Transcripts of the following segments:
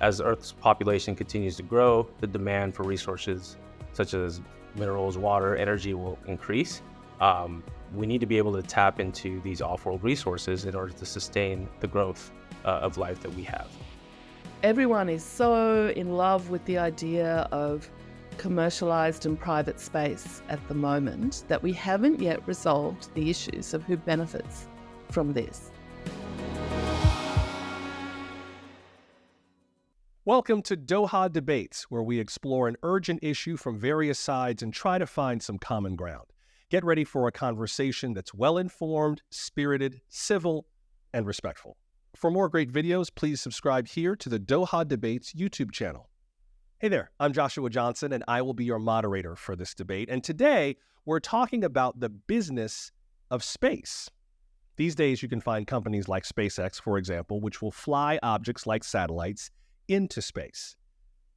as Earth's population continues to grow, the demand for resources such as minerals, water, energy will increase. We need to be able to tap into these off-world resources in order to sustain the growth of life that we have. Everyone is so in love with the idea of commercialized and private space at the moment that we haven't yet resolved the issues of who benefits from this. Welcome to Doha Debates, where we explore an urgent issue from various sides and try to find some common ground. Get ready for a conversation that's well-informed, spirited, civil, and respectful. For more great videos, please subscribe here to the Doha Debates YouTube channel. Hey there, I'm Joshua Johnson, and I will be your moderator for this debate. And today, we're talking about the business of space. These days, you can find companies like SpaceX, for example, which will fly objects like satellites into space.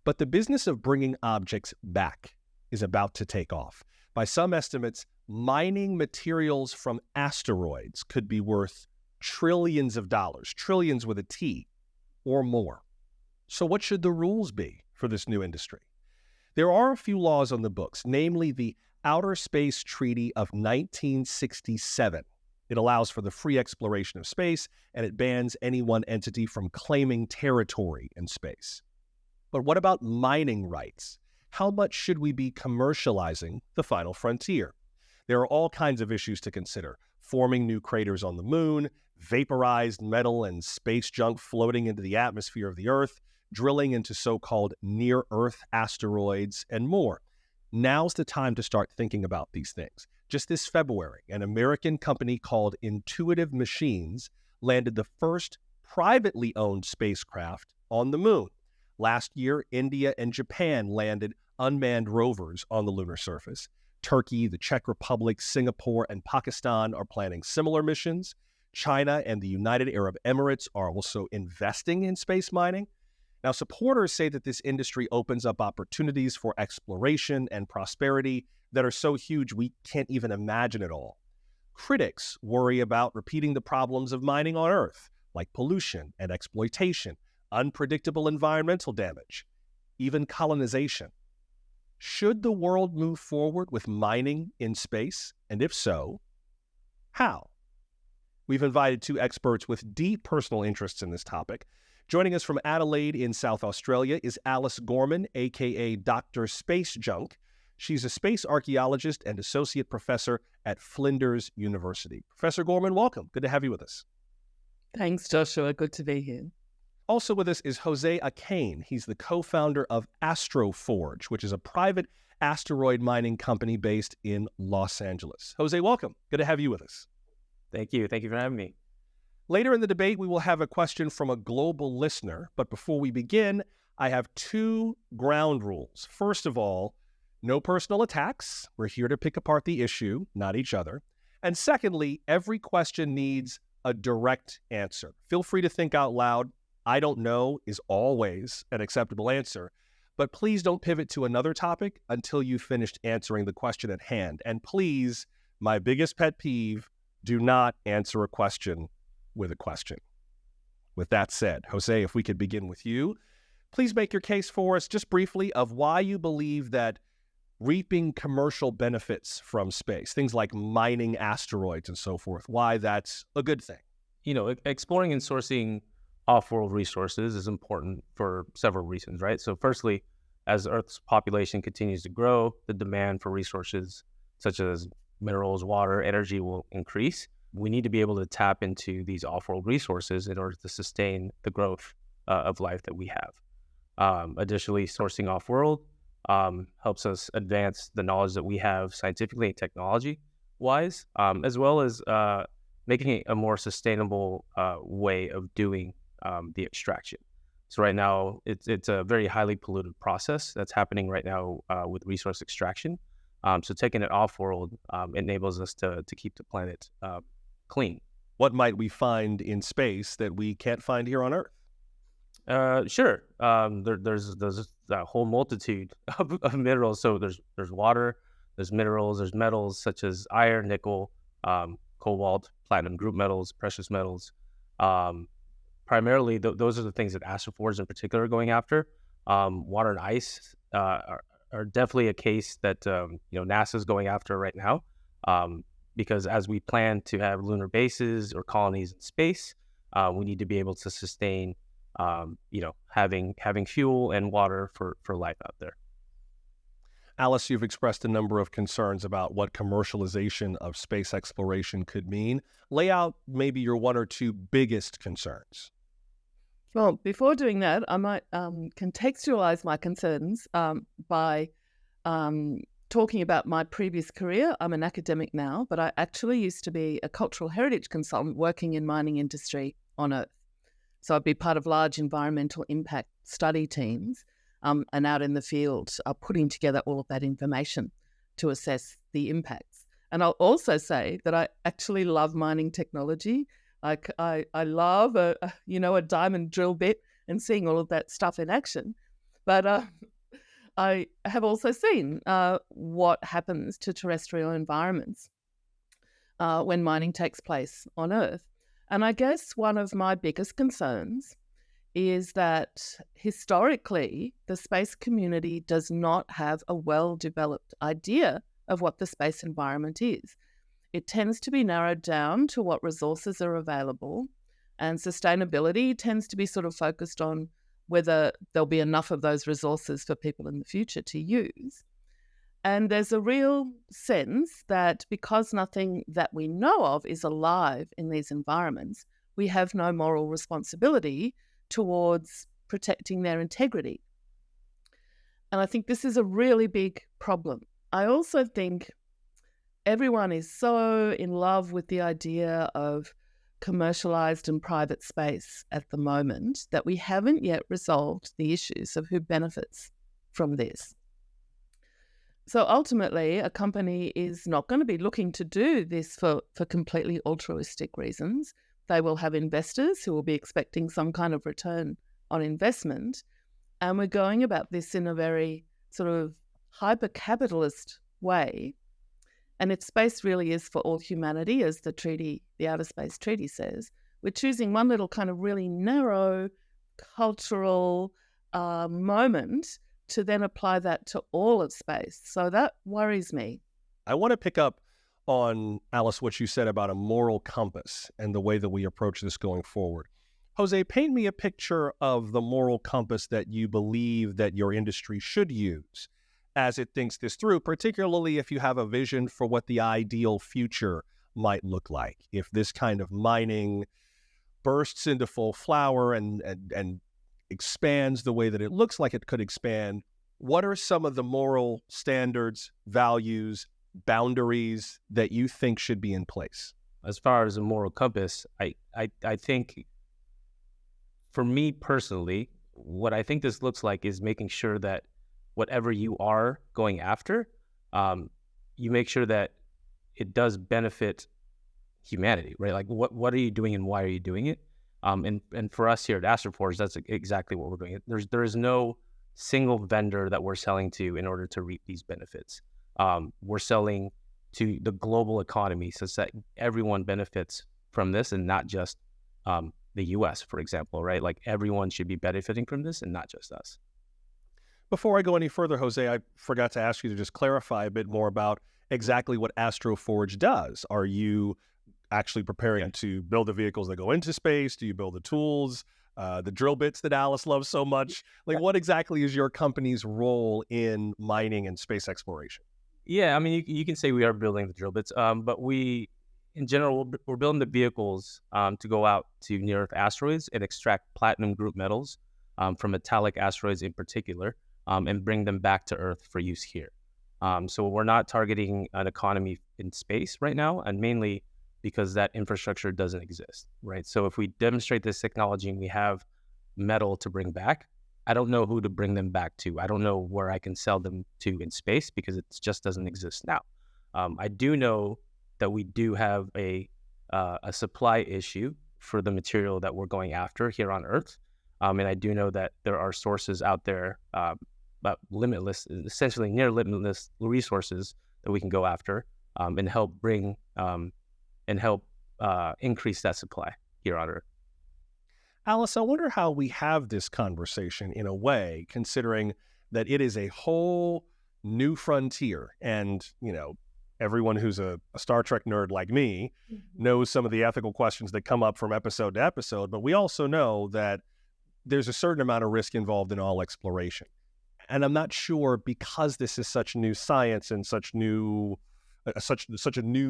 But the business of bringing objects back is about to take off. By some estimates, mining materials from asteroids could be worth trillions of dollars, trillions with a T, or more. So what should the rules be for this new industry? There are a few laws on the books, namely the Outer Space Treaty of 1967. It allows for the free exploration of space, and it bans any one entity from claiming territory in space. But what about mining rights? How much should we be commercializing the final frontier? There are all kinds of issues to consider: forming new craters on the moon, vaporized metal and space junk floating into the atmosphere of the Earth, drilling into so-called near-Earth asteroids, and more. Now's the time to start thinking about these things. Just this February, an American company called Intuitive Machines landed the first privately owned spacecraft on the moon. Last year, India and Japan landed unmanned rovers on the lunar surface. Turkey, the Czech Republic, Singapore, and Pakistan are planning similar missions. China and the United Arab Emirates are also investing in space mining. Now, supporters say that this industry opens up opportunities for exploration and prosperity that are so huge we can't even imagine it all. Critics worry about repeating the problems of mining on Earth, like pollution and exploitation, unpredictable environmental damage, even colonization. Should the world move forward with mining in space? And if so, how? We've invited two experts with deep personal interests in this topic. Joining us from Adelaide in South Australia is Alice Gorman, a.k.a. Dr. Space Junk. She's a space archaeologist and associate professor at Flinders University. Professor Gorman, welcome. Good to have you with us. Thanks, Joshua. Good to be here. Also with us is Jose Acain. He's the co-founder of AstroForge, which is a private asteroid mining company based in Los Angeles. Jose, welcome. Good to have you with us. Thank you. Thank you for having me. Later in the debate, we will have a question from a global listener. But before we begin, I have two ground rules. First of all, no personal attacks. We're here to pick apart the issue, not each other. And secondly, every question needs a direct answer. Feel free to think out loud. I don't know is always an acceptable answer. But please don't pivot to another topic until you've finished answering the question at hand. And please, my biggest pet peeve, do not answer a question with a question. With that said, Jose, if we could begin with you, please make your case for us just briefly of why you believe that reaping commercial benefits from space, things like mining asteroids and so forth, why that's a good thing. You know, exploring and sourcing off-world resources is important for several reasons, right? So firstly, as Earth's population continues to grow, the demand for resources such as minerals, water, energy will increase. We need to be able to tap into these off-world resources in order to sustain the growth of life that we have. Additionally, sourcing off-world helps us advance the knowledge that we have scientifically and technology-wise, as well as making it a more sustainable way of doing the extraction. So right now, it's a very highly polluted process that's happening right now with resource extraction. So taking it off-world enables us to keep the planet clean. What might we find in space that we can't find here on Earth? Sure. There's a whole multitude of minerals. So there's water, there's minerals, there's metals such as iron, nickel, cobalt, platinum group metals, precious metals, primarily, those are the things that AstroForge in particular are going after. Water and ice are definitely a case that NASA is going after right now, because as we plan to have lunar bases or colonies in space, we need to be able to sustain having fuel and water for life out there. Alice, you've expressed a number of concerns about what commercialization of space exploration could mean. Lay out maybe your one or two biggest concerns. Well, before doing that, I might contextualize my concerns by talking about my previous career. I'm an academic now, but I actually used to be a cultural heritage consultant working in mining industry on Earth. So I'd be part of large environmental impact study teams and out in the field putting together all of that information to assess the impacts. And I'll also say that I actually love mining technology. Like I love a diamond drill bit and seeing all of that stuff in action. But I have also seen what happens to terrestrial environments when mining takes place on Earth. And I guess one of my biggest concerns is that historically the space community does not have a well-developed idea of what the space environment is. It tends to be narrowed down to what resources are available, and sustainability tends to be sort of focused on whether there'll be enough of those resources for people in the future to use. And there's a real sense that because nothing that we know of is alive in these environments, we have no moral responsibility towards protecting their integrity. And I think this is a really big problem. I also think everyone is so in love with the idea of commercialized and private space at the moment that we haven't yet resolved the issues of who benefits from this. So ultimately, a company is not going to be looking to do this for completely altruistic reasons. They will have investors who will be expecting some kind of return on investment. And we're going about this in a very sort of hyper-capitalist way. And if space really is for all humanity, as the Outer Space Treaty says, we're choosing one little kind of really narrow cultural moment to then apply that to all of space. So that worries me. I want to pick up on, Alice, what you said about a moral compass and the way that we approach this going forward. Jose, paint me a picture of the moral compass that you believe that your industry should use as it thinks this through, particularly if you have a vision for what the ideal future might look like. If this kind of mining bursts into full flower and expands the way that it looks like it could expand, what are some of the moral standards, values, boundaries that you think should be in place? As far as a moral compass, I think for me personally, what I think this looks like is making sure that whatever you are going after, you make sure that it does benefit humanity, right? Like what are you doing and why are you doing it? And for us here at AstroForge, that's exactly what we're doing. There is no single vendor that we're selling to in order to reap these benefits. We're selling to the global economy so that everyone benefits from this and not just the US, for example, right? Like everyone should be benefiting from this and not just us. Before I go any further, Jose, I forgot to ask you to just clarify a bit more about exactly what AstroForge does. Are you actually preparing to build the vehicles that go into space? Do you build the tools, the drill bits that Alice loves so much? Like, what exactly is your company's role in mining and space exploration? Yeah, I mean, you can say we are building the drill bits, but we, in general, we're building the vehicles to go out to near-Earth asteroids and extract platinum group metals from metallic asteroids in particular, and bring them back to Earth for use here. So we're not targeting an economy in space right now, and mainly because that infrastructure doesn't exist, right? So if we demonstrate this technology and we have metal to bring back, I don't know who to bring them back to. I don't know where I can sell them to in space because it just doesn't exist now. I do know that we do have a supply issue for the material that we're going after here on Earth. And I do know that there are sources out there, but limitless, essentially near limitless resources that we can go after and help increase that supply here on Earth. Alice, I wonder how we have this conversation in a way, considering that it is a whole new frontier. And, everyone who's a Star Trek nerd like me knows some of the ethical questions that come up from episode to episode, but we also know that there's a certain amount of risk involved in all exploration. And I'm not sure, because this is such new science and such a new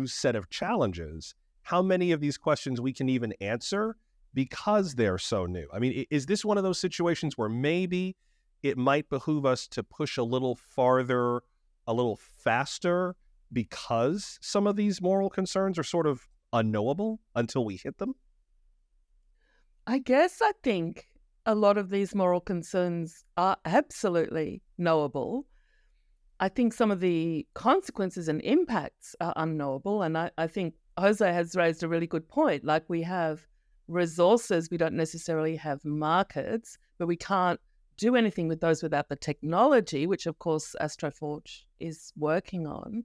set of challenges, how many of these questions we can even answer because they're so new. I mean, is this one of those situations where maybe it might behoove us to push a little farther, a little faster, because some of these moral concerns are sort of unknowable until we hit them? I think a lot of these moral concerns are absolutely knowable. I think some of the consequences and impacts are unknowable. And I think Jose has raised a really good point. Like, we have resources, we don't necessarily have markets, but we can't do anything with those without the technology, which of course AstroForge is working on.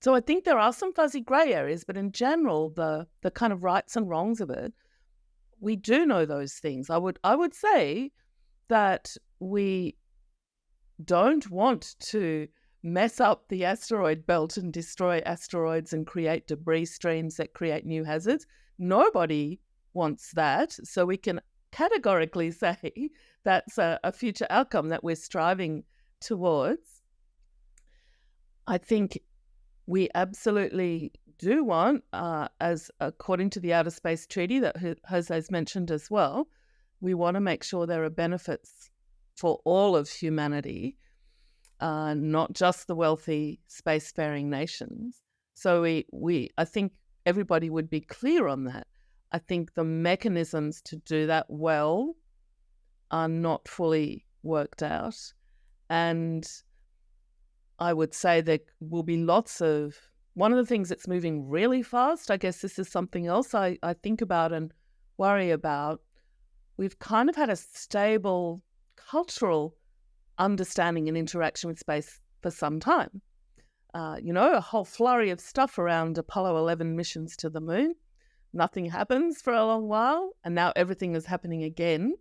So I think there are some fuzzy grey areas, but in general, the kind of rights and wrongs of it, we do know those things. I would say that we don't want to mess up the asteroid belt and destroy asteroids and create debris streams that create new hazards. Nobody wants that. So we can categorically say that's a future outcome that we're striving towards. I think we absolutely do want, as according to the Outer Space Treaty that Jose's mentioned as well, we want to make sure there are benefits for all of humanity, not just the wealthy spacefaring nations. So I think everybody would be clear on that. I think the mechanisms to do that well are not fully worked out. And I would say there will be one of the things that's moving really fast, I guess this is something else I think about and worry about. We've kind of had a stable cultural understanding and interaction with space for some time. A whole flurry of stuff around Apollo 11 missions to the moon. Nothing happens for a long while, and now everything is happening again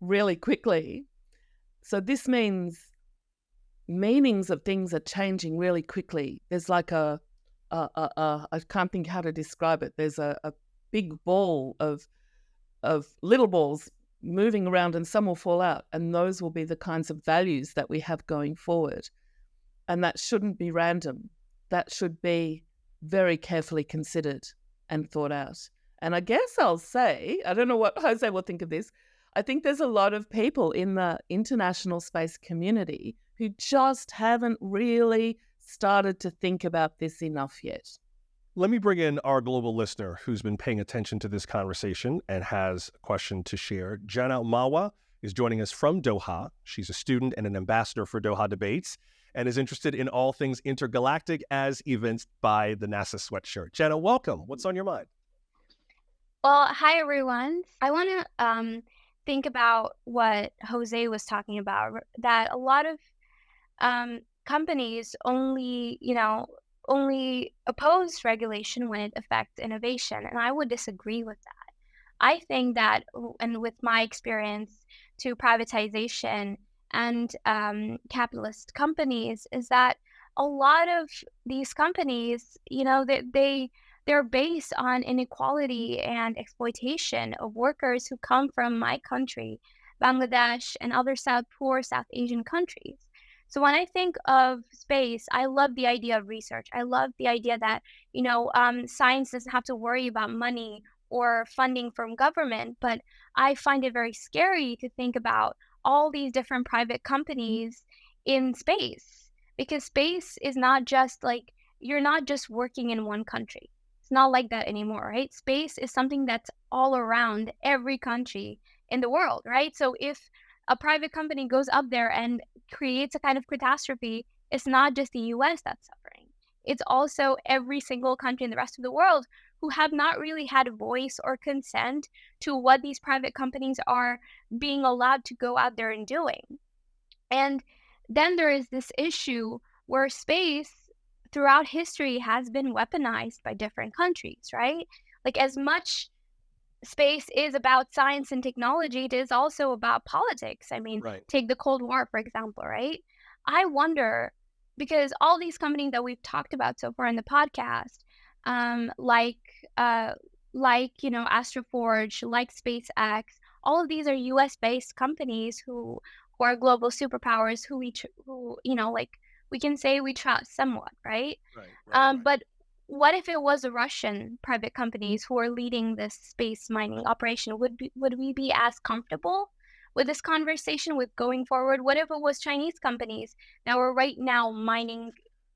really quickly. So this meanings of things are changing really quickly. There's like I can't think how to describe it. There's a big ball of little balls moving around, and some will fall out, and those will be the kinds of values that we have going forward. And that shouldn't be random. That should be very carefully considered and thought out. And I guess I'll say, I don't know what Jose will think of this, I think there's a lot of people in the international space community who just haven't really started to think about this enough yet. Let me bring in our global listener who's been paying attention to this conversation and has a question to share. Jenna is joining us from Doha. She's a student and an ambassador for Doha Debates and is interested in all things intergalactic as evinced by the NASA sweatshirt. Jenna, welcome. What's on your mind? Well, hi, everyone. I want to think about what Jose was talking about, that a lot of companies only oppose regulation when it affects innovation. And I would disagree with that. I think that, and with my experience to privatization and capitalist companies, is that a lot of these companies, they're based on inequality and exploitation of workers who come from my country, Bangladesh, and other poor South Asian countries. So when I think of space, I love the idea of research. I love the idea that, science doesn't have to worry about money or funding from government, but I find it very scary to think about all these different private companies in space, because space is not just like, you're not just working in one country. It's not like that anymore, right? Space is something that's all around every country in the world, right? So if a private company goes up there and creates a kind of catastrophe, it's not just the US that's suffering. It's also every single country in the rest of the world who have not really had a voice or consent to what these private companies are being allowed to go out there and doing. And then there is this issue where space throughout history has been weaponized by different countries, right? Like, as much space is about science and technology, it is also about politics. I mean, Right. take the Cold War, for example, right? I wonder, because all these companies that we've talked about so far in the podcast, um, like, uh, AstroForge, like SpaceX, all of these are U.S.-based companies who are global superpowers who, like, we can say we trust somewhat, right? Right. But what if it was a Russian private companies who are leading this space mining operation? Would we be as comfortable with this conversation with going forward? What if it was Chinese companies that were right now mining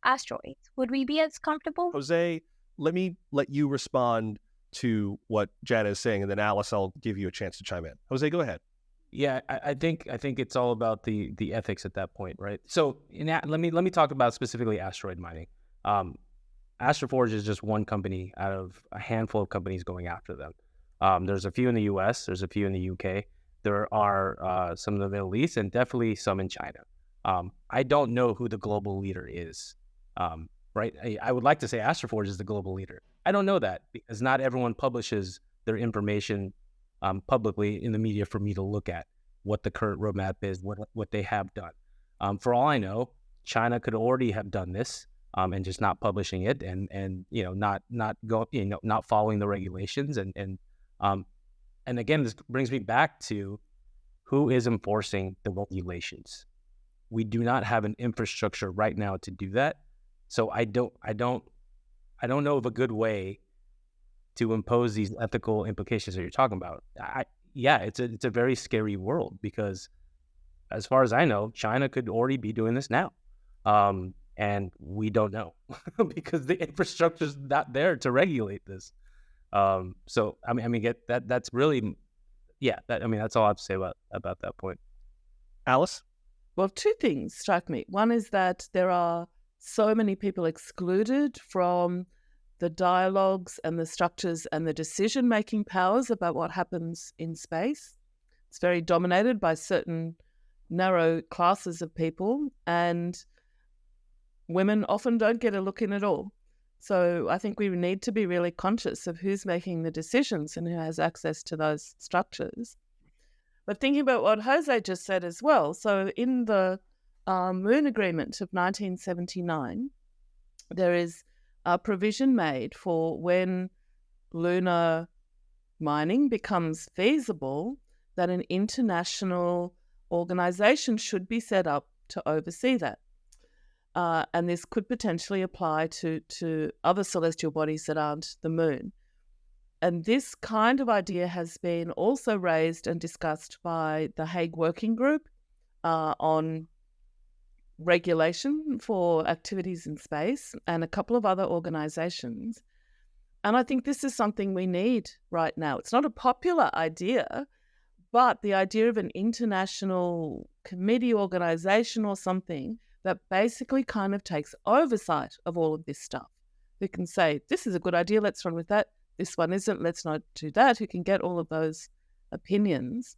asteroids? Would we be as comfortable? Jose, let me let you respond to what Jenna is saying, and then Alice, I'll give you a chance to chime in. Jose, go ahead. Yeah, I think it's all about the ethics at that point, right? So let me talk about specifically asteroid mining. AstroForge is just one company out of a handful of companies going after them. There's a few in the U.S., there's a few in the U.K., there are some in the Middle East, and definitely some in China. I don't know who the global leader is, right? I would like to say AstroForge is the global leader. I don't know that because not everyone publishes their information publicly in the media for me to look at what the current roadmap is, what they have done. For all I know, China could already have done this. And just not publishing it, and not following the regulations, and again, this brings me back to who is enforcing the regulations. We do not have an infrastructure right now to do that, so I don't know of a good way to impose these ethical implications that you're talking about. It's a very scary world because, as far as I know, China could already be doing this now. And we don't know because the infrastructure is not there to regulate this. So I mean, get that. That's really, that's all I have to say about that point. Alice? Well, two things strike me. One is that there are so many people excluded from the dialogues and the structures and the decision-making powers about what happens in space. It's very dominated by certain narrow classes of people, and women often don't get a look in at all. So I think we need to be really conscious of who's making the decisions and who has access to those structures. But thinking about what Jose just said as well, so in the Moon Agreement of 1979, there is a provision made for when lunar mining becomes feasible, that an international organization should be set up to oversee that. And this could potentially apply to other celestial bodies that aren't the moon. And this kind of idea has been also raised and discussed by the Hague Working Group on regulation for activities in space and a couple of other organizations. And I think this is something we need right now. It's not a popular idea, but the idea of an international committee organization or something that basically kind of takes oversight of all of this stuff. Who can say, this is a good idea, let's run with that. This one isn't, let's not do that. Who can get all of those opinions.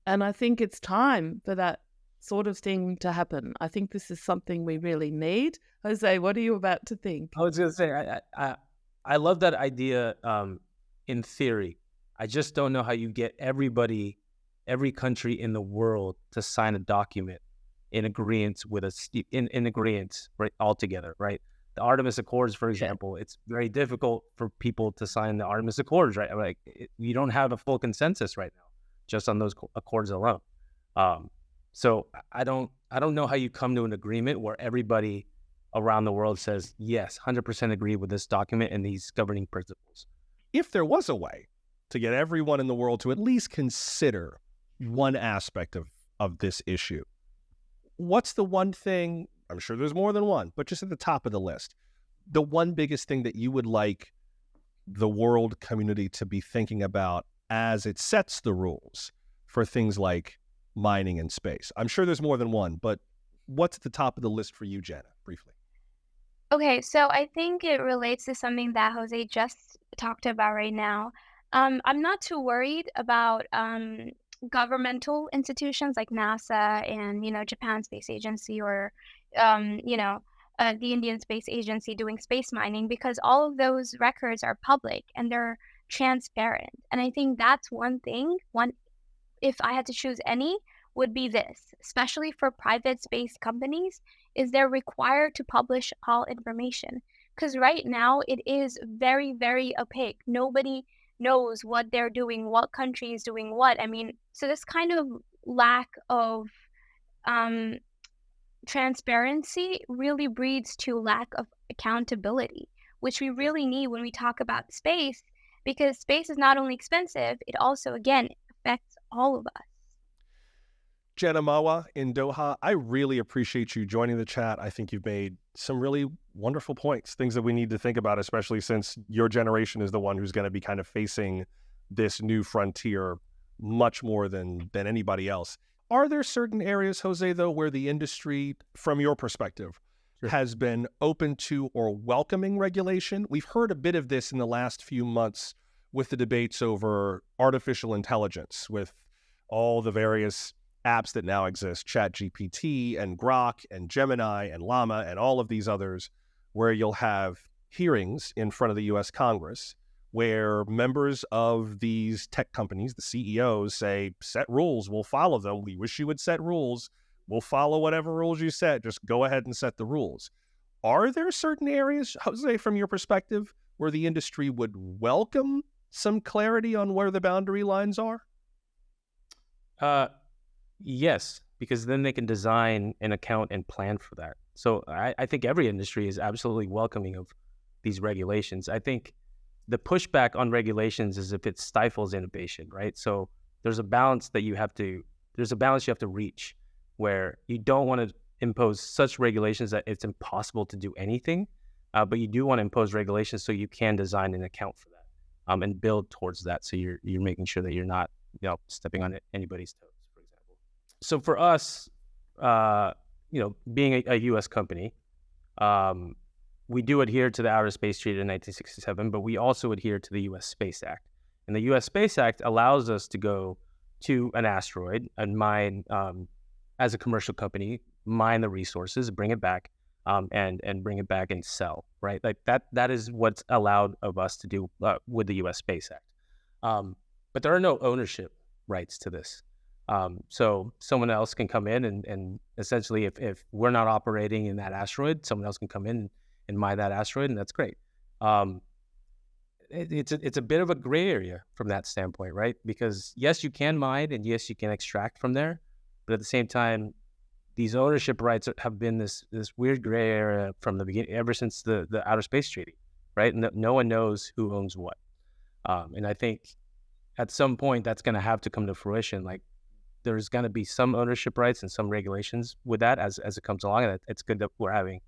And I think it's time for that sort of thing to happen. I think this is something we really need. Jose, what are you about to think? I was going to say, I love that idea in theory. I just don't know how you get every country in the world to sign a document in agreement with in agreement, right, altogether, right? The Artemis Accords, for example, it's very difficult for people to sign the Artemis Accords, right? Like you don't have a full consensus right now, just on those accords alone. So I don't know how you come to an agreement where everybody around the world says yes, 100% agree with this document and these governing principles. If there was a way to get everyone in the world to at least consider one aspect of this issue, what's the one thing, I'm sure there's more than one, but just at the top of the list, the one biggest thing that you would like the world community to be thinking about as it sets the rules for things like mining in space? I'm sure there's more than one, but what's at the top of the list for you, Jenna, briefly? Okay, so I think it relates to something that Jose just talked about right now. I'm not too worried about governmental institutions like NASA and, Japan Space Agency or, the Indian Space Agency doing space mining, because all of those records are public and they're transparent. And I think that's one thing, if I had to choose any, would be this, especially for private space companies, is they're required to publish all information. Because right now it is very, very opaque. Nobody knows what they're doing, what country is doing what. I mean, so this kind of lack of transparency really breeds to lack of accountability, which we really need when we talk about space, because space is not only expensive, it also, again, affects all of us. Jenna Mawa in Doha, I really appreciate you joining the chat. I think you've made some really wonderful points, things that we need to think about, especially since your generation is the one who's going to be kind of facing this new frontier much more than anybody else. Are there certain areas, Jose, though, where the industry, from your perspective, has been open to or welcoming regulation? We've heard a bit of this in the last few months with the debates over artificial intelligence, with all the various apps that now exist, ChatGPT and Grok and Gemini and Llama and all of these others, where you'll have hearings in front of the U.S. Congress where members of these tech companies, the CEOs, say, set rules, we'll follow them. We wish you would set rules. We'll follow whatever rules you set. Just go ahead and set the rules. Are there certain areas, Jose, from your perspective, where the industry would welcome some clarity on where the boundary lines are? Yes, because then they can design an account and plan for that. So I think every industry is absolutely welcoming of these regulations. I think the pushback on regulations is if it stifles innovation, right? So there's a balance you have to reach, where you don't want to impose such regulations that it's impossible to do anything, but you do want to impose regulations so you can design an account for that, and build towards that. So you're making sure that you're not, stepping on anybody's toes, for example. So for us, being a U.S. company, we do adhere to the Outer Space Treaty in 1967, but we also adhere to the U.S. Space Act. And the U.S. Space Act allows us to go to an asteroid and mine, as a commercial company, mine the resources, bring it back, and bring it back and sell, right? Like that is what's allowed of us to do with the U.S. Space Act. But there are no ownership rights to this. So someone else can come in and essentially, if we're not operating in that asteroid, someone else can come in and mine that asteroid, and that's great. It's a bit of a gray area from that standpoint, right? Because yes, you can mine, and yes, you can extract from there, but at the same time, these ownership rights have been this weird gray area from the beginning, ever since the Outer Space Treaty, right? No one knows who owns what, and I think at some point that's going to have to come to fruition. Like, there's going to be some ownership rights and some regulations with that as it comes along, and it's good that we're having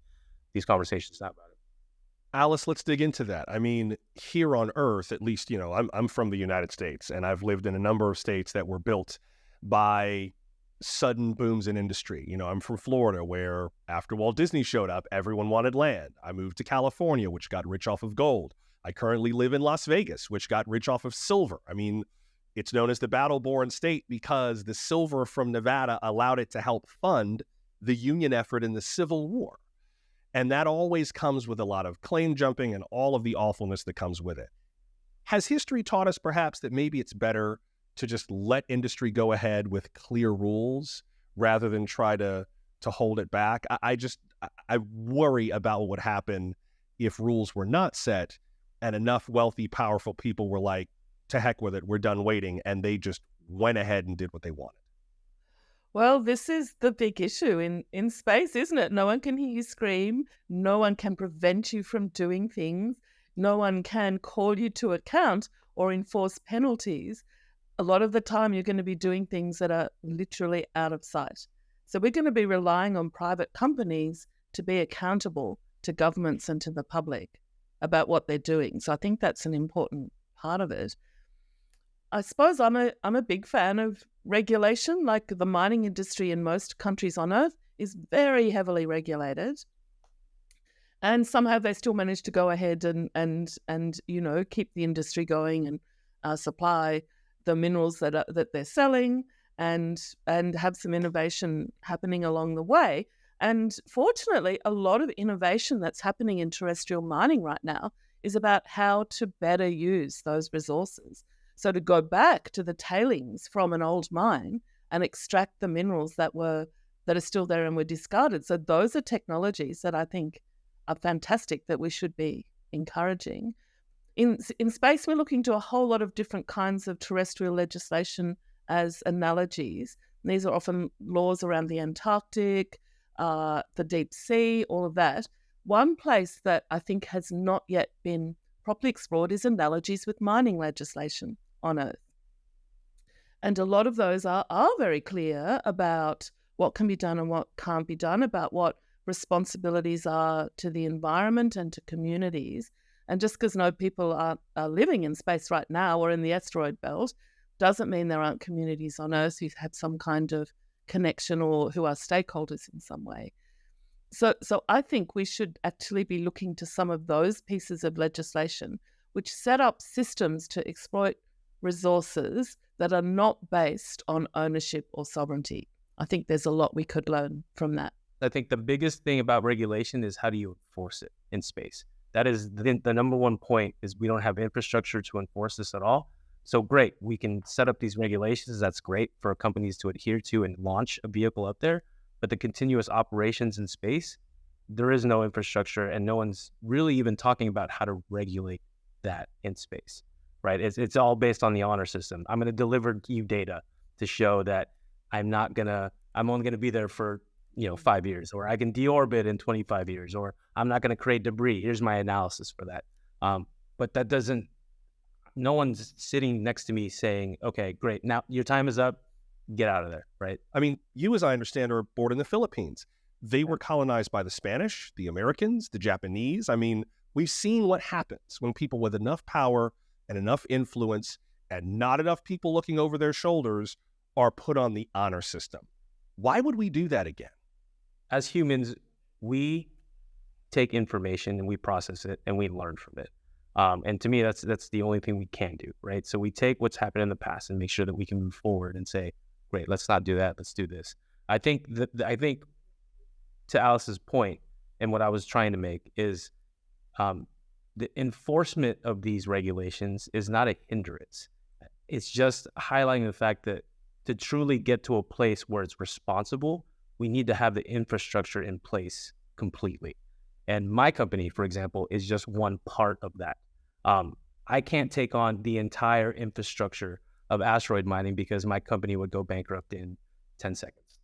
these conversations now about it. Alice, let's dig into that. I mean, here on Earth, at least, I'm from the United States, and I've lived in a number of states that were built by sudden booms in industry. I'm from Florida, where after Walt Disney showed up, everyone wanted land. I moved to California, which got rich off of gold. I currently live in Las Vegas, which got rich off of silver. I mean, it's known as the battle-born state because the silver from Nevada allowed it to help fund the Union effort in the Civil War. And that always comes with a lot of claim jumping and all of the awfulness that comes with it. Has history taught us perhaps that maybe it's better to just let industry go ahead with clear rules rather than try to hold it back? I worry about what would happen if rules were not set and enough wealthy, powerful people were like, to heck with it, we're done waiting, and they just went ahead and did what they wanted. Well, this is the big issue in space, isn't it? No one can hear you scream. No one can prevent you from doing things. No one can call you to account or enforce penalties. A lot of the time, you're going to be doing things that are literally out of sight. So we're going to be relying on private companies to be accountable to governments and to the public about what they're doing. So I think that's an important part of it. I suppose I'm a big fan of regulation. Like, the mining industry in most countries on Earth is very heavily regulated, and somehow they still manage to go ahead and keep the industry going and supply the minerals that they're selling and have some innovation happening along the way. And fortunately, a lot of innovation that's happening in terrestrial mining right now is about how to better use those resources. So to go back to the tailings from an old mine and extract the minerals that are still there and were discarded. So those are technologies that I think are fantastic that we should be encouraging. In space, we're looking to a whole lot of different kinds of terrestrial legislation as analogies. And these are often laws around the Antarctic, the deep sea, all of that. One place that I think has not yet been properly explored is analogies with mining legislation on Earth. And a lot of those are very clear about what can be done and what can't be done, about what responsibilities are to the environment and to communities. And just because no people are living in space right now or in the asteroid belt doesn't mean there aren't communities on Earth who have some kind of connection or who are stakeholders in some way. So I think we should actually be looking to some of those pieces of legislation which set up systems to exploit resources that are not based on ownership or sovereignty. I think there's a lot we could learn from that. I think the biggest thing about regulation is how do you enforce it in space? That is the number one point, is we don't have infrastructure to enforce this at all. So great, we can set up these regulations. That's great for companies to adhere to and launch a vehicle up there. But the continuous operations in space, there is no infrastructure, and no one's really even talking about how to regulate that in space, right? It's all based on the honor system. I'm going to deliver you data to show that I'm only going to be there for 5 years, or I can deorbit in 25 years, or I'm not going to create debris. Here's my analysis for that. But that doesn't, no one's sitting next to me saying, okay, great, now your time is up, get out of there, right? I mean, you, as I understand, are born in the Philippines. They were colonized by the Spanish, the Americans, the Japanese. I mean, we've seen what happens when people with enough power and enough influence and not enough people looking over their shoulders are put on the honor system. Why would we do that again? As humans, we take information and we process it and we learn from it. And to me, that's the only thing we can do, right? So we take what's happened in the past and make sure that we can move forward and say, great, let's not do that, let's do this. I think to Alice's point, and what I was trying to make is the enforcement of these regulations is not a hindrance. It's just highlighting the fact that to truly get to a place where it's responsible, we need to have the infrastructure in place completely. And my company, for example, is just one part of that. I can't take on the entire infrastructure of asteroid mining because my company would go bankrupt in 10 seconds.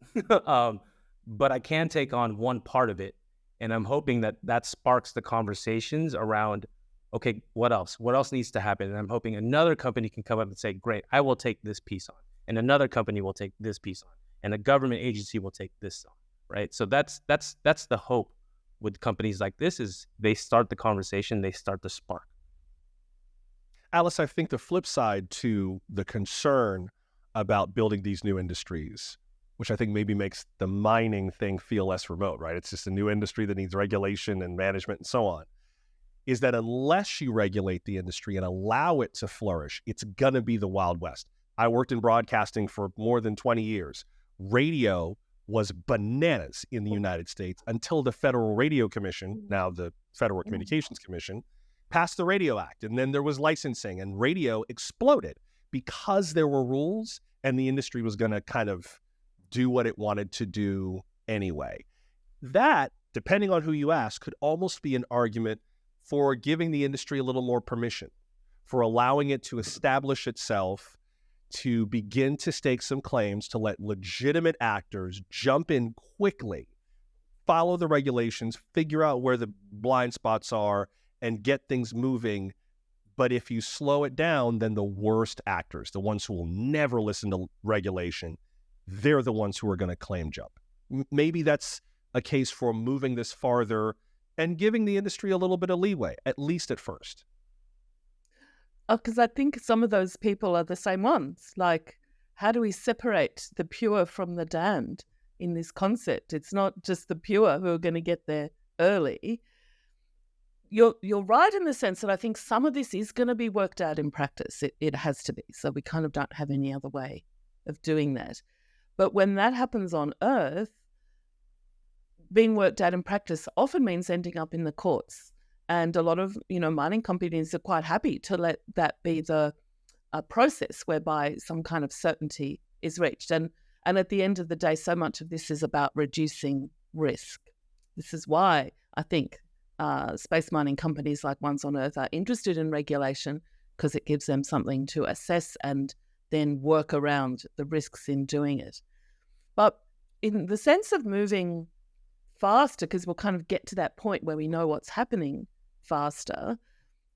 But I can take on one part of it. And I'm hoping that sparks the conversations around, okay, what else? What else needs to happen? And I'm hoping another company can come up and say, great, I will take this piece on. And another company will take this piece on. And a government agency will take this on, right? So that's the hope with companies like this, is they start the conversation, they start the spark. Alice, I think the flip side to the concern about building these new industries, which I think maybe makes the mining thing feel less remote, right? It's just a new industry that needs regulation and management and so on, is that unless you regulate the industry and allow it to flourish, it's going to be the Wild West. I worked in broadcasting for more than 20 years. Radio was bananas in the United States until the Federal Radio Commission, now the Federal Communications Commission, passed the Radio Act. And then there was licensing, and radio exploded because there were rules and the industry was going to kind of do what it wanted to do anyway. That, depending on who you ask, could almost be an argument for giving the industry a little more permission, for allowing it to establish itself, to begin to stake some claims, to let legitimate actors jump in quickly, follow the regulations, figure out where the blind spots are, and get things moving. But if you slow it down, then the worst actors, the ones who will never listen to regulation, they're the ones who are going to claim jump. Maybe that's a case for moving this farther and giving the industry a little bit of leeway, at least at first. Because I think some of those people are the same ones. Like, how do we separate the pure from the damned in this concept? It's not just the pure who are going to get there early. You're right in the sense that I think some of this is going to be worked out in practice. It has to be. So we kind of don't have any other way of doing that. But when that happens on Earth, being worked out in practice often means ending up in the courts. And a lot of, mining companies are quite happy to let that be the process whereby some kind of certainty is reached. And at the end of the day, so much of this is about reducing risk. This is why I think space mining companies like Ones on Earth are interested in regulation, because it gives them something to assess and then work around the risks in doing it. But in the sense of moving faster, because we'll kind of get to that point where we know what's happening faster,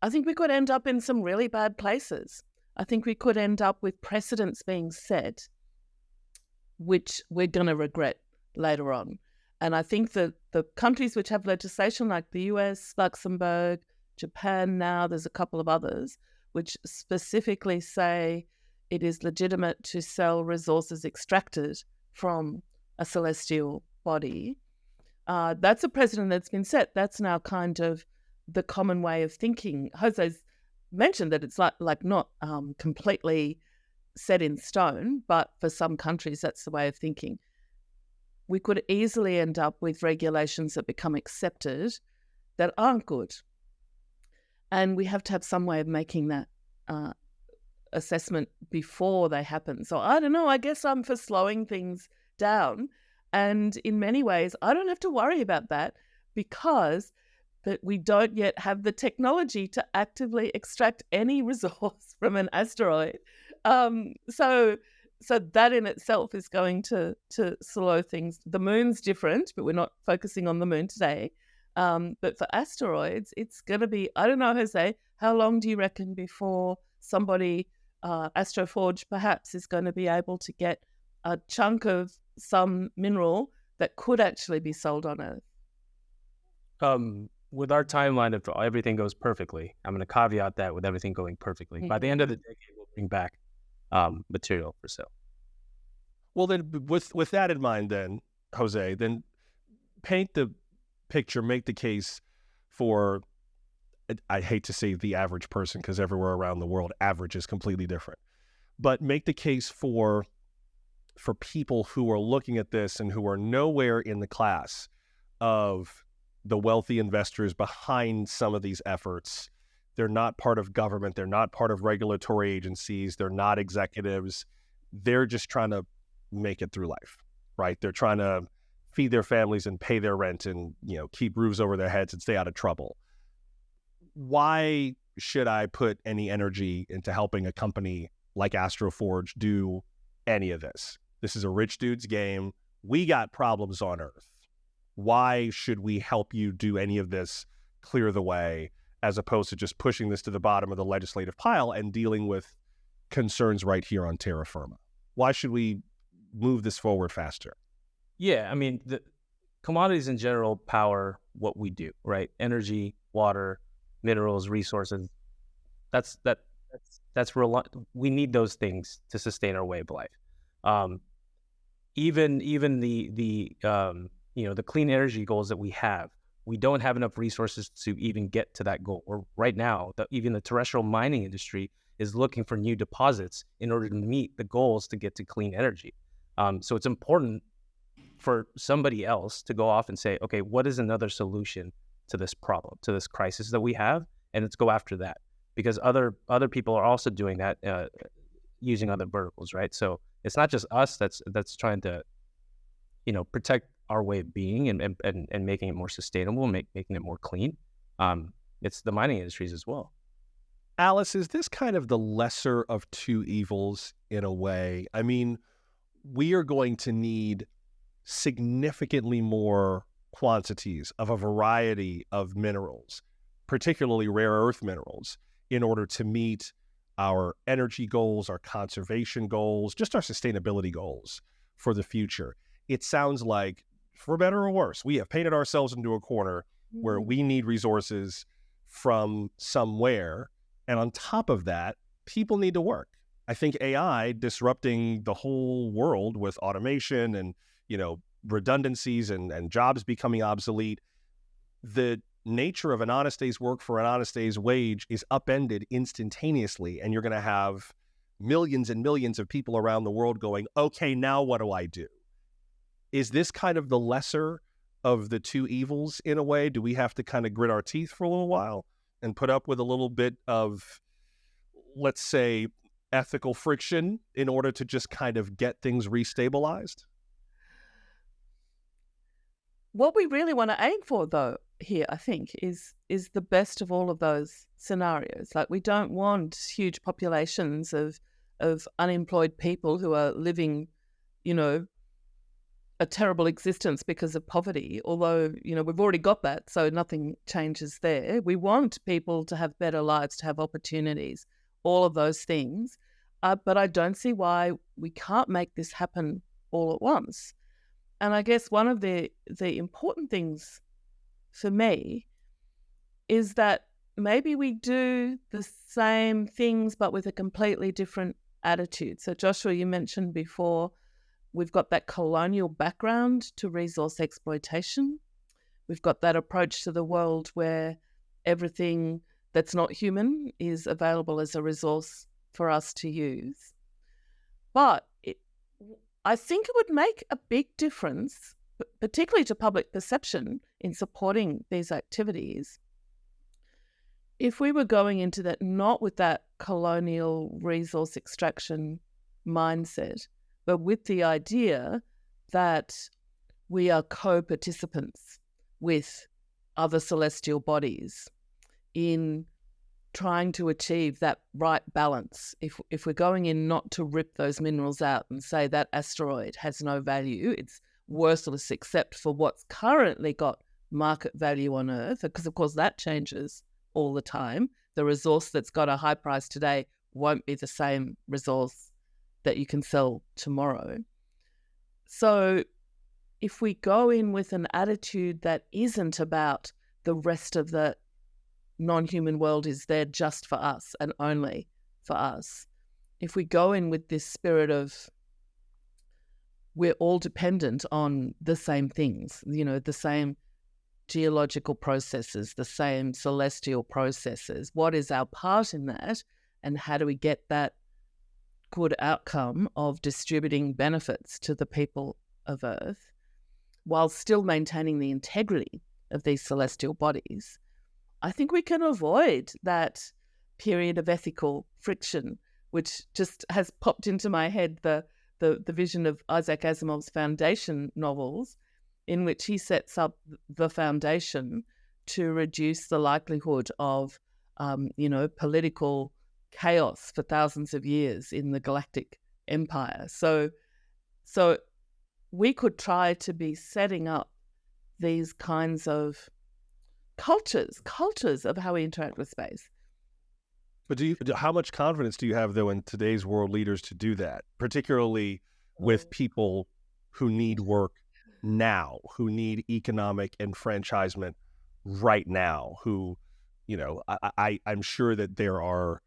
I think we could end up in some really bad places. I think we could end up with precedents being set, which we're going to regret later on. And I think that the countries which have legislation like the US, Luxembourg, Japan now, there's a couple of others, which specifically say it is legitimate to sell resources extracted from a celestial body. That's a precedent that's been set. That's now kind of the common way of thinking. Jose's mentioned that it's like not completely set in stone, but for some countries, that's the way of thinking. We could easily end up with regulations that become accepted that aren't good. And we have to have some way of making that assessment before they happen. So I don't know, I guess I'm for slowing things down. And in many ways, I don't have to worry about that, because that we don't yet have the technology to actively extract any resource from an asteroid. So that in itself is going to slow things. The moon's different, but we're not focusing on the moon today. But for asteroids, it's going to be, I don't know, Jose, how long do you reckon before somebody, AstroForge perhaps, is going to be able to get a chunk of some mineral that could actually be sold on Earth? With our timeline, if everything goes perfectly, I'm going to caveat that with everything going perfectly. By the end of the decade, we'll bring back material for sale. Well, then, with that in mind, then, Jose, then paint the picture, make the case for, I hate to say the average person, because everywhere around the world, average is completely different. But make the case for people who are looking at this and who are nowhere in the class of the wealthy investors behind some of these efforts. They're not part of government. They're not part of regulatory agencies. They're not executives. They're just trying to make it through life, right? They're trying to feed their families and pay their rent and, keep roofs over their heads and stay out of trouble. Why should I put any energy into helping a company like AstroForge do any of this? This is a rich dude's game. We got problems on Earth. Why should we help you do any of this, clear the way, as opposed to just pushing this to the bottom of the legislative pile and dealing with concerns right here on terra firma? Why should we move this forward faster? Yeah, I mean, the commodities in general power what we do, right? Energy, water, minerals, resources. That's real. We need those things to sustain our way of life. Even the clean energy goals that we have, we don't have enough resources to even get to that goal. Or right now, even the terrestrial mining industry is looking for new deposits in order to meet the goals to get to clean energy. So it's important for somebody else to go off and say, okay, what is another solution to this problem, to this crisis that we have? And let's go after that, because other people are also doing that using other verticals, right? So it's not just us that's trying to, protect our way of being and making it more sustainable, making it more clean. It's the mining industries as well. Alice, is this kind of the lesser of two evils in a way? I mean, we are going to need significantly more quantities of a variety of minerals, particularly rare earth minerals, in order to meet our energy goals, our conservation goals, just our sustainability goals for the future. It sounds like, for better or worse, we have painted ourselves into a corner where we need resources from somewhere. And on top of that, people need to work. I think AI disrupting the whole world with automation and, redundancies and jobs becoming obsolete. The nature of an honest day's work for an honest day's wage is upended instantaneously. And you're going to have millions and millions of people around the world going, okay, now what do I do? Is this kind of the lesser of the two evils in a way? Do we have to kind of grit our teeth for a little while and put up with a little bit of, let's say, ethical friction in order to just kind of get things restabilized? What we really want to aim for, though, here, I think, is the best of all of those scenarios. Like, we don't want huge populations of unemployed people who are living, a terrible existence because of poverty, although, we've already got that, so nothing changes there. We want people to have better lives, to have opportunities, all of those things. But I don't see why we can't make this happen all at once. And I guess one of the important things for me is that maybe we do the same things but with a completely different attitude. So Joshua, you mentioned before, we've got that colonial background to resource exploitation. We've got that approach to the world where everything that's not human is available as a resource for us to use. But I think it would make a big difference, particularly to public perception in supporting these activities, if we were going into that not with that colonial resource extraction mindset, but with the idea that we are co-participants with other celestial bodies in trying to achieve that right balance. If we're going in not to rip those minerals out and say that asteroid has no value, it's worthless except for what's currently got market value on Earth, because of course that changes all the time. The resource that's got a high price today won't be the same resource that you can sell tomorrow. So if we go in with an attitude that isn't about the rest of the non-human world is there just for us and only for us, if we go in with this spirit of we're all dependent on the same things, the same geological processes, the same celestial processes, what is our part in that, and how do we get that good outcome of distributing benefits to the people of Earth while still maintaining the integrity of these celestial bodies, I think we can avoid that period of ethical friction, which just has popped into my head, the vision of Isaac Asimov's Foundation novels, in which he sets up the foundation to reduce the likelihood of, political chaos for thousands of years in the galactic empire. So we could try to be setting up these kinds of cultures of how we interact with space. But how much confidence do you have, though, in today's world leaders to do that, particularly with people who need work now, who need economic enfranchisement right now, who, I'm sure that there are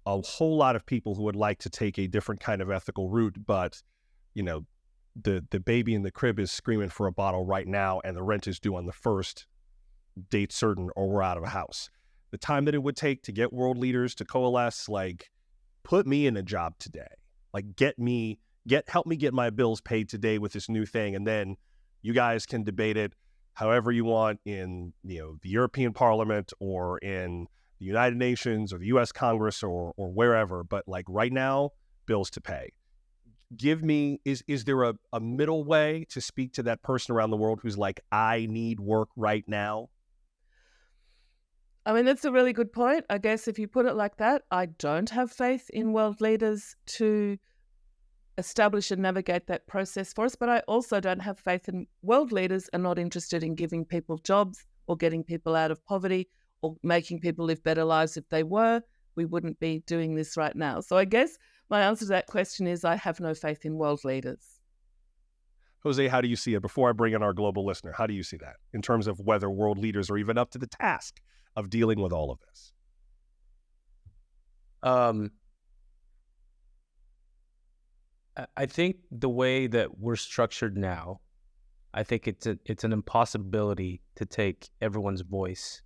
a whole lot of people who would like to take a different kind of ethical route, but, the baby in the crib is screaming for a bottle right now and the rent is due on the first date certain or we're out of a house. The time that it would take to get world leaders to coalesce, put me in a job today, help me get my bills paid today with this new thing. And then you guys can debate it however you want in, the European Parliament or in the United Nations or the US Congress or wherever. But right now, bills to pay. Give me, is there a middle way to speak to that person around the world who's I need work right now? I mean, that's a really good point. I guess if you put it like that, I don't have faith in world leaders to establish and navigate that process for us, but I also don't have faith in world leaders are not interested in giving people jobs or getting people out of poverty or making people live better lives. If they were, we wouldn't be doing this right now. So I guess my answer to that question is I have no faith in world leaders. Jose, how do you see it? Before I bring in our global listener, how do you see that in terms of whether world leaders are even up to the task of dealing with all of this? I think the way that we're structured now, I think it's an impossibility to take everyone's voice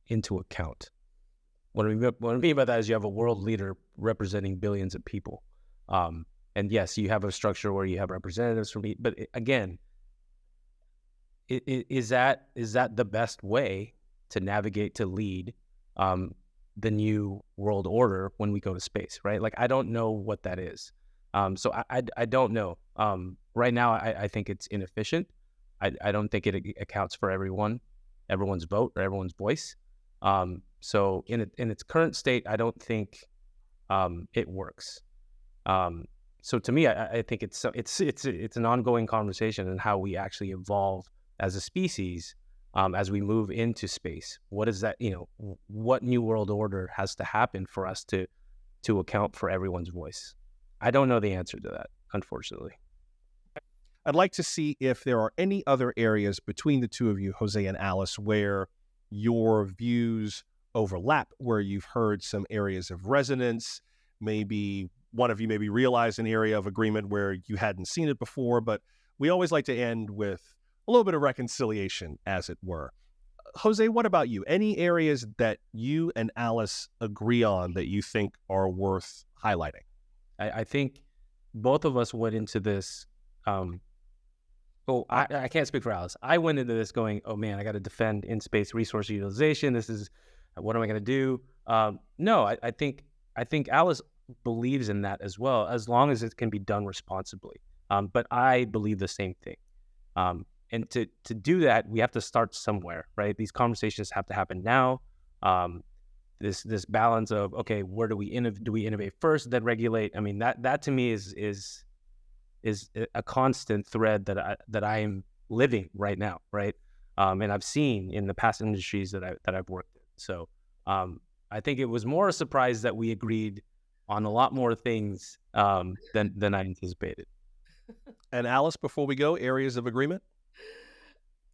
into account. What I mean by that is you have a world leader representing billions of people. And And yes, you have a structure where you have representatives from each, but again, is that the best way to navigate, to lead the new world order when we go to space, right? Like, I don't know what that is. So I don't know. Right now, I think it's inefficient. I don't think it accounts for everyone's vote or everyone's voice. So in its current state, I don't think it works. So to me, I think it's an ongoing conversation in how we actually evolve as a species as we move into space. What is that? What new world order has to happen for us to account for everyone's voice? I don't know the answer to that, unfortunately. I'd like to see if there are any other areas between the two of you, Jose and Alice, where your views overlap, where you've heard some areas of resonance. Maybe one of you maybe realized an area of agreement where you hadn't seen it before, but we always like to end with a little bit of reconciliation, as it were. Jose, what about you? Any areas that you and Alice agree on that you think are worth highlighting? I think both of us went into this. I can't speak for Alice. I went into this going, oh man, I got to defend in-space resource utilization. This is, what am I going to do? No, I think Alice believes in that as well, as long as it can be done responsibly. But I believe the same thing. And to do that, we have to start somewhere, right? These conversations have to happen now. This balance of, okay, where do we innovate first, then regulate? I mean, that to me is a constant thread that I am living right now, right? And I've seen in the past industries that I've worked in. So I think it was more a surprise that we agreed on a lot more things than I anticipated. And Alice, before we go, areas of agreement?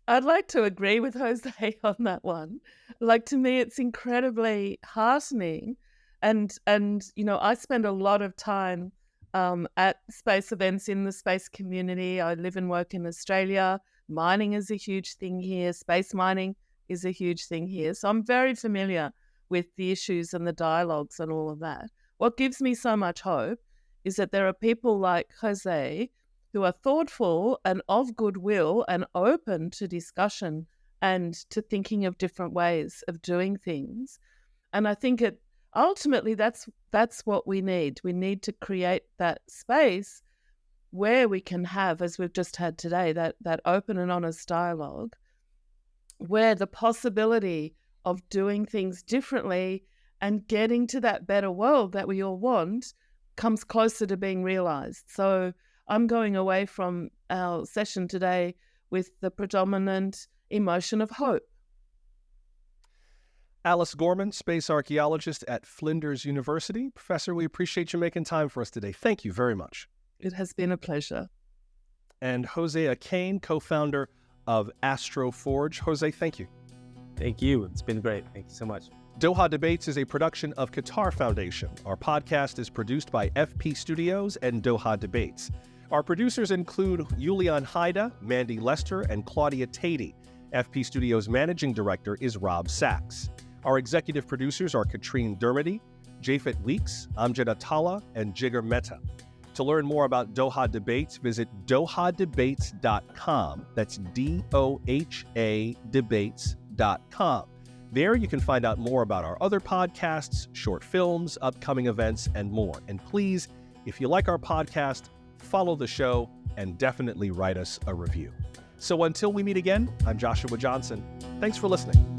I'd like to agree with Jose on that one. Like, to me, it's incredibly heartening. And I spend a lot of time at space events in the space community. I live and work in Australia. Mining is a huge thing here. Space mining is a huge thing here. So I'm very familiar with the issues and the dialogues and all of that. What gives me so much hope is that there are people like Jose who are thoughtful and of goodwill and open to discussion and to thinking of different ways of doing things. And I think ultimately that's what we need. We need to create that space where we can have, as we've just had today, that open and honest dialogue, where the possibility of doing things differently and getting to that better world that we all want comes closer to being realized. So I'm going away from our session today with the predominant emotion of hope. Alice Gorman, space archaeologist at Flinders University. Professor, we appreciate you making time for us today. Thank you very much. It has been a pleasure. And Jose Acain, co-founder of AstroForge. Jose, thank you. Thank you. It's been great. Thank you so much. Doha Debates is a production of Qatar Foundation. Our podcast is produced by FP Studios and Doha Debates. Our producers include Julian Haida, Mandy Lester, and Claudia Tatey. FP Studios' managing director is Rob Sachs. Our executive producers are Katrine Dermody, Japhet Weeks, Amjad Atala, and Jigar Mehta. To learn more about Doha Debates, visit dohadebates.com. That's DOHA debates.com. There you can find out more about our other podcasts, short films, upcoming events, and more. And please, if you like our podcast, follow the show and definitely write us a review. So until we meet again, I'm Joshua Johnson. Thanks for listening.